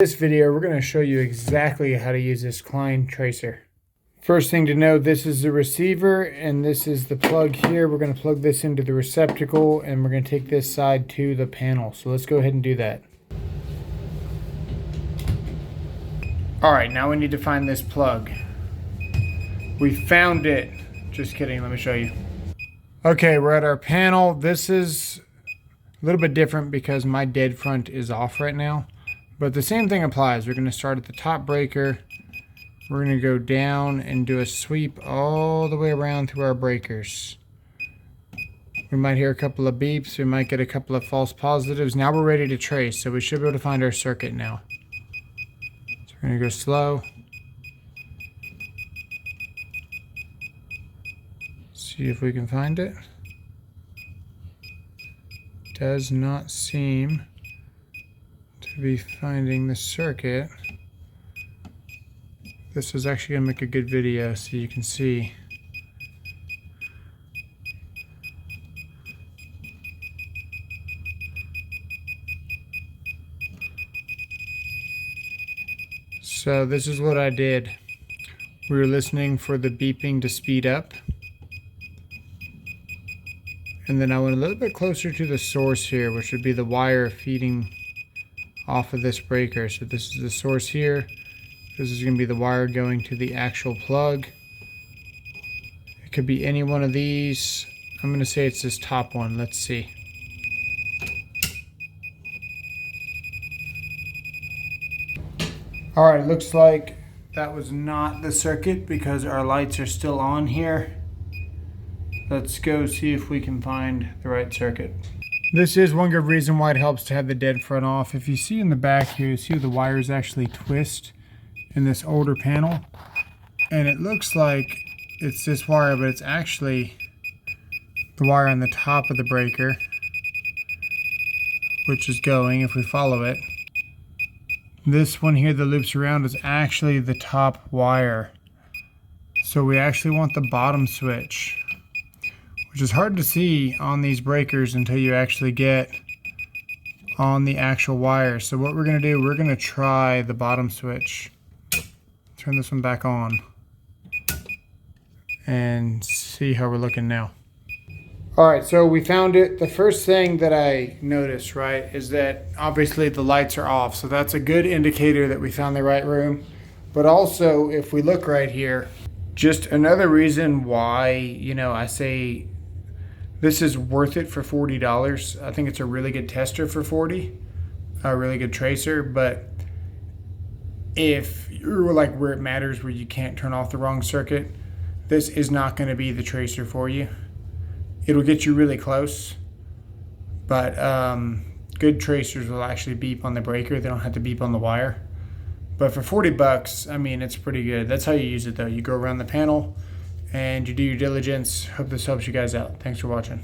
This video, we're going to show you exactly how to use this Klein tracer. First thing to know, this is the receiver and this is the plug here. We're going to plug this into the receptacle and we're going to take this side to the panel. So let's go ahead and do that. Alright, now we need to find this plug. We found it. Just kidding, let me show you. Okay, we're at our panel. This is a little bit different because my dead front is off right now. But the same thing applies. We're going to start at the top breaker. We're going to go down and do a sweep all the way around through our breakers. We might hear a couple of beeps. We might get a couple of false positives. Now we're ready to trace, so we should be able to find our circuit now. So we're going to go slow. See if we can find it. Does not seem to be finding the circuit. This is actually going to make a good video so you can see. So this is what I did. We were listening for the beeping to speed up. And then I went a little bit closer to the source here, which would be the wire feeding off of this breaker. So this is the source here. This is going to be the wire going to the actual plug. It could be any one of these. I'm going to say it's this top one. Let's see. Alright, looks like that was not the circuit because our lights are still on here. Let's go see if we can find the right circuit. This is one good reason why it helps to have the dead front off. If you see in the back here, you see the wires actually twist in this older panel. And it looks like it's this wire, but it's actually the wire on the top of the breaker, which is going, if we follow it. This one here that loops around is actually the top wire. So we actually want the bottom switch, which is hard to see on these breakers until you actually get on the actual wire. So what we're going to do, we're going to try the bottom switch. Turn this one back on and see how we're looking now. Alright, so we found it. The first thing that I noticed, right, is that obviously the lights are off. So that's a good indicator that we found the right room. But also, if we look right here, just another reason why, I say this is worth it for $40. I think it's a really good tester for $40, a really good tracer. But if you're like where it matters, where you can't turn off the wrong circuit, this is not going to be the tracer for you. It'll get you really close, but good tracers will actually beep on the breaker. They don't have to beep on the wire. But for 40 bucks, I mean, it's pretty good. That's how you use it though. You go around the panel and you do your diligence. Hope this helps you guys out. Thanks for watching.